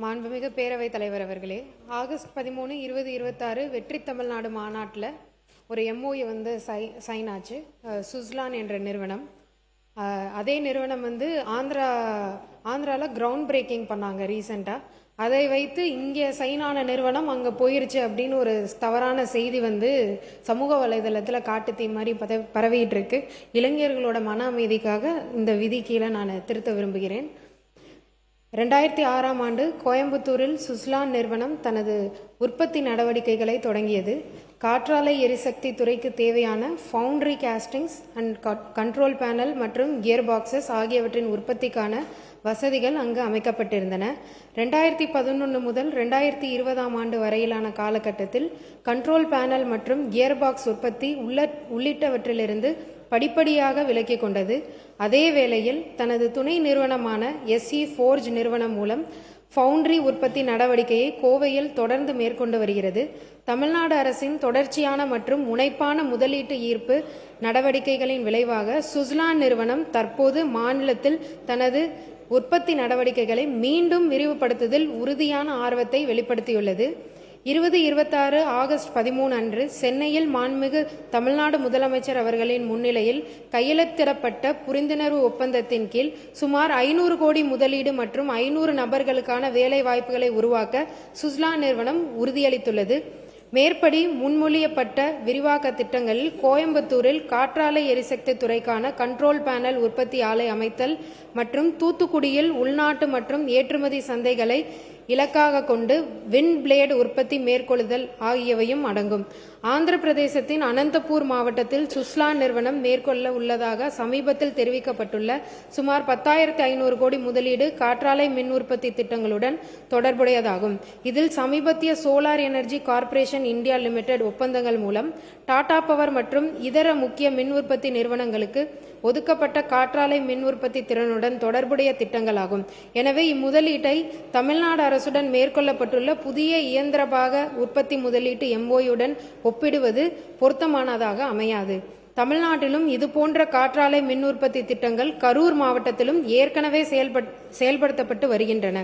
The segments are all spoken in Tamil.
மாண்புமிகு பேரவைத் தலைவர் அவர்களே, ஆகஸ்ட் 13, 2026 வெற்றி தமிழ்நாடு மாநாட்டில் ஒரு எம்ஓயு சைன் ஆச்சு. சுஸ்லான் என்ற நிறுவனம், அதே நிறுவனம் ஆந்திராவில் கிரவுண்ட் பிரேக்கிங் பண்ணாங்க ரீசெண்டாக. அதை வைத்து இங்கே சைனான நிறுவனம் அங்கே போயிருச்சு அப்படின்னு ஒரு தவறான செய்தி சமூக வலைதளத்தில் காட்டுத்தீ மாதிரி பரவிட்டு இருக்கு. இளைஞர்களோட மன அமைதிக்காக இந்த விதி கீழே நான் திருத்த விரும்புகிறேன். 2006ஆம் ஆண்டு கோயம்புத்தூரில் சுஸ்லான் நிறுவனம் தனது உற்பத்தி நடவடிக்கைகளை தொடங்கியது. காற்றாலை எரிசக்தி துறைக்கு தேவையான foundry costings and control panel மற்றும் கியர் பாக்ஸஸ் ஆகியவற்றின் உற்பத்திக்கான வசதிகள் அங்கு அமைக்கப்பட்டிருந்தன. 2011 முதல் 2020ஆம் ஆண்டு வரையிலான காலகட்டத்தில் கண்ட்ரோல் பேனல் மற்றும் கியர் பாக்ஸ் உற்பத்தி உள்ளிட்டவற்றிலிருந்து படிப்படியாக விலக்கிக் கொண்டது. அதே வேளையில் தனது துணை நிறுவனமான SE ஃபோர்ஜ் நிறுவனம் மூலம் ஃபவுண்டரி உற்பத்தி நடவடிக்கையை கோவையில் தொடர்ந்து மேற்கொண்டு வருகிறது. தமிழ்நாடு அரசின் தொடர்ச்சியான மற்றும் முனைப்பான முதலீட்டு ஈர்ப்பு நடவடிக்கைகளின் விளைவாக சுஸ்லான் நிறுவனம் தற்போது மாநிலத்தில் தனது உற்பத்தி நடவடிக்கைகளை மீண்டும் விரிவுபடுத்துவதில் உறுதியான ஆர்வத்தை வெளிப்படுத்தியுள்ளது. 2026 ஆகஸ்ட் 13 அன்று சென்னையில் மாண்புமிகு தமிழ்நாடு முதலமைச்சர் அவர்களின் முன்னிலையில் கையெழுத்திடப்பட்ட புரிந்துணர்வு ஒப்பந்தத்தின் கீழ் சுமார் 500 கோடி முதலீடு மற்றும் 500 நபர்களுக்கான வேலை வாய்ப்புகளை உருவாக்க சுஸ்லான் நிறுவனம் உறுதியளித்துள்ளது. மேற்படி முன்மொழியப்பட்ட விரிவாக்க திட்டங்களில் கோயம்புத்தூரில் காற்றாலை எரிசக்தி துறைக்கான கண்ட்ரோல் பேனல் உற்பத்தி ஆலை அமைத்தல் மற்றும் தூத்துக்குடியில் உள்நாட்டு மற்றும் ஏற்றுமதி சந்தைகளை இலக்காக கொண்டு வின் பிளேடு உற்பத்தி மேற்கொள்ளுதல் ஆகியவையும் அடங்கும். ஆந்திர பிரதேசத்தின் அனந்தபூர் மாவட்டத்தில் சுஸ்லான் நிறுவனம் மேற்கொள்ள உள்ளதாக சமீபத்தில் தெரிவிக்கப்பட்டுள்ள சுமார் 10,500 கோடி முதலீடு காற்றாலை மின் உற்பத்தி திட்டங்களுடன் தொடர்புடையதாகும். இதில் சமீபத்திய solar energy corporation India limited ஒப்பந்தங்கள் மூலம் டாடா பவர் மற்றும் இதர முக்கிய மின் உற்பத்தி நிறுவனங்களுக்கு ஒதுக்கப்பட்ட காற்றாலை மின் உற்பத்தி திறனுடன் தொடர்புடைய திட்டங்களாகும். எனவே இம்முதலீட்டை தமிழ்நாடு அரசுடன் மேற்கொள்ளப்பட்டுள்ள புதிய இயந்திரபாக உற்பத்தி முதலீட்டு MOUடன் ஒப்பிடுவது பொருத்தமானதாக அமையாது. தமிழ்நாட்டிலும் இதுபோன்ற காற்றாலை மின் உற்பத்தி திட்டங்கள் கரூர் மாவட்டத்திலும் ஏற்கனவே செயல்படுத்தப்பட்டு வருகின்றன.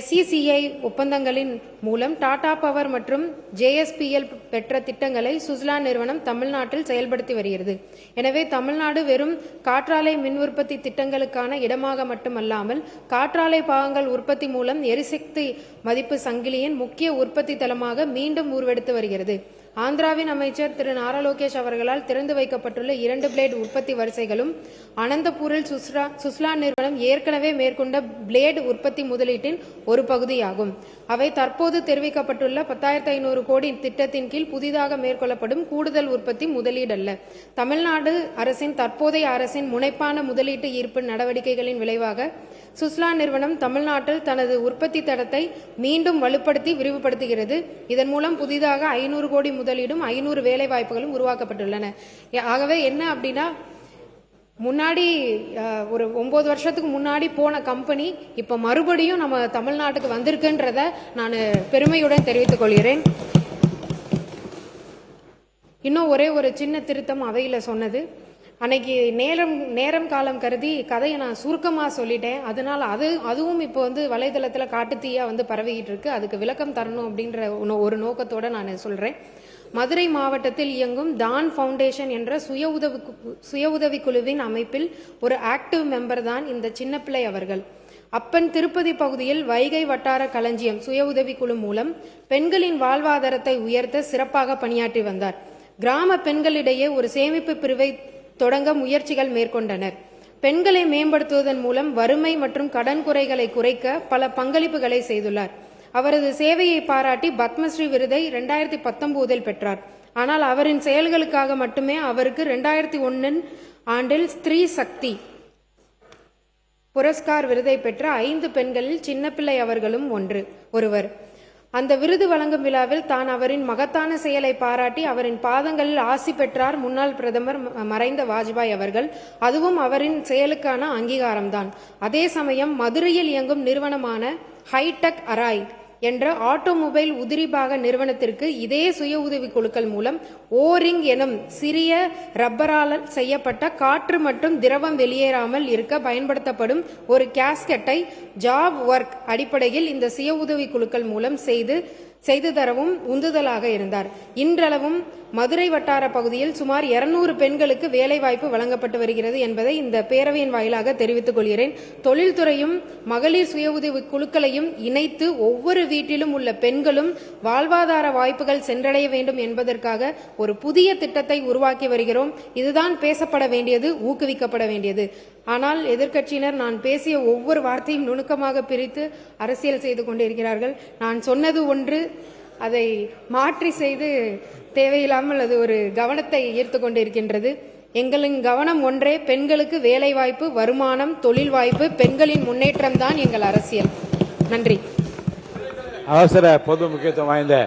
SECI ஒப்பந்தங்களின் மூலம் டாடா பவர் மற்றும் JSPL பெற்ற திட்டங்களை சுஸ்லான் நிறுவனம் தமிழ்நாட்டில் செயல்படுத்தி வருகிறது. எனவே தமிழ்நாடு வெறும் காற்றாலை மின் உற்பத்தி திட்டங்களுக்கான இடமாக மட்டுமல்லாமல் காற்றாலை பாகங்கள் உற்பத்தி மூலம் எரிசக்தி மதிப்பு சங்கிலியின் முக்கிய உற்பத்தி தளமாக மீண்டும் உருவெடுத்து வருகிறது. ஆந்திராவின் அமைச்சர் திரு நாரா லோகேஷ் அவர்களால் திறந்து வைக்கப்பட்டுள்ள 2 பிளேடு உற்பத்தி வரிசைகளும் அனந்தபூரில் சுஸ்லான் நிறுவனம் ஏற்கனவே மேற்கொண்ட பிளேடு உற்பத்தி முதலீட்டின் ஒரு பகுதியாகும். அவை தற்போது தெரிவிக்கப்பட்டுள்ள 10,500 கோடி திட்டத்தின் கீழ் புதிதாக மேற்கொள்ளப்படும் கூடுதல் உற்பத்தி முதலீடல்ல. தமிழ்நாடு அரசின் தற்போதைய அரசின் முனைப்பான முதலீட்டு ஈர்ப்பு நடவடிக்கைகளின் விளைவாக சுஸ்லான் நிறுவனம் தமிழ்நாட்டில் தனது உற்பத்தி தடத்தை மீண்டும் வலுப்படுத்தி விரிவுபடுத்துகிறது. இதன் மூலம் புதிதாக 500 கோடி முதலீடும் 500 வேலை வாய்ப்புகளும் உருவாக்கப்பட்டுள்ளன. ஆகவே என்ன அப்படின்னா, முன்னாடி ஒரு 9 வருஷத்துக்கு முன்னாடி போன கம்பெனி இப்ப மறுபடியும் நம்ம தமிழ்நாட்டுக்கு வந்திருக்குன்றத நான் பெருமையுடன் தெரிவித்துக் கொள்கிறேன். இன்னும் ஒரே ஒரு சின்ன திருத்தம் அவையில சொன்னது. அன்னைக்கு நேரம் காலம் கருதி கதையை நான் சுருக்கமாக சொல்லிட்டேன். அதனால அதுவும் இப்போ வலைதளத்தில் காட்டுத்தீயா பரவிக்கிட்டு இருக்கு. அதுக்கு விளக்கம் தரணும் அப்படின்ற ஒரு நோக்கத்தோட நான் சொல்றேன். மதுரை மாவட்டத்தில் இயங்கும் டான் ஃபவுண்டேஷன் என்ற சுய உதவி குழுவின் அமைப்பில் ஒரு ஆக்டிவ் மெம்பர் தான் இந்த சின்னப்பிள்ளை அவர்கள். அப்பன் திருப்பதி பகுதியில் வைகை வட்டார களஞ்சியம் சுய உதவி குழு மூலம் பெண்களின் வாழ்வாதாரத்தை உயர்த்த சிறப்பாக பணியாற்றி வந்தார். கிராம பெண்களிடையே ஒரு சேமிப்பு பிரிவை தொடங்க முயற்சிகள் மேற்கொண்டனர். பெண்களை மேம்படுத்துவதன் மூலம் வறுமை மற்றும் கடன் குறைகளை குறைக்க பல பங்களிப்புகளை செய்துள்ளார். அவரது சேவையை பாராட்டி பத்மஸ்ரீ விருதை 2019 பெற்றார். ஆனால் அவரின் செயல்களுக்காக மட்டுமே அவருக்கு 2001 ஆண்டில் ஸ்திரீ சக்தி புரஸ்கார் விருதை பெற்ற 5 பெண்களில் சின்னப்பிள்ளை அவர்களும் ஒருவர். அந்த விருது வழங்கும் விழாவில் தான் அவரின் மகத்தான செயலை பாராட்டி அவரின் பாதங்களில் ஆசி பெற்றார் முன்னாள் பிரதமர் மறைந்த வாஜ்பாய் அவர்கள். அதுவும் அவரின் செயலுக்கான அங்கீகாரம்தான். அதே சமயம் மதுரையில் இயங்கும் நிறுவனமான ஹைடெக் அராய் என்ற ஆட்டோமொபைல் உதிரிபாக நிறுவனத்திற்கு இதே சுய உதவி குழுக்கள் மூலம் ஓரிங் எனும் சிறிய ரப்பரால் செய்யப்பட்ட காற்று மற்றும் திரவம் வெளியேறாமல் இருக்க பயன்படுத்தப்படும் ஒரு கேஸ்கெட்டை ஜாப் ஒர்க் அடிப்படையில் இந்த சுய உதவி குழுக்கள் மூலம் செய்து தரவும் உந்துதலாக இருந்தார். இன்றளவும் மதுரை வட்டார பகுதியில் சுமார் 200 பெண்களுக்கு வேலைவாய்ப்பு வழங்கப்பட்டு வருகிறது என்பதை இந்த பேரவையின் வாயிலாக தெரிவித்துக் கொள்கிறேன். தொழில்துறையும் மகளிர் சுய உதவி குழுக்களையும் இணைத்து ஒவ்வொரு வீட்டிலும் உள்ள பெண்களும் வாழ்வாதார வாய்ப்புகள் சென்றடைய வேண்டும் என்பதற்காக ஒரு புதிய திட்டத்தை உருவாக்கி வருகிறோம். இதுதான் பேசப்பட வேண்டியது, ஊக்குவிக்கப்பட வேண்டியது. ஆனால் எதிர்க்கட்சியினர் நான் பேசிய ஒவ்வொரு வார்த்தையும் நுணுக்கமாக பிரித்து அரசியல் செய்து கொண்டிருக்கிறார்கள். நான் சொன்னது ஒன்று, அதை மாற்றி செய்து தேவையில்லாமல் அது ஒரு கவனத்தை ஈர்த்து கொண்டிருக்கின்றது. எங்களின் கவனம் ஒன்றே, பெண்களுக்கு வேலை வாய்ப்பு, வருமானம், தொழில் வாய்ப்பு, பெண்களின் முன்னேற்றம் தான் எங்கள் அரசியல். நன்றி. அவசர பொது முக்கியத்துவம் வாய்ந்த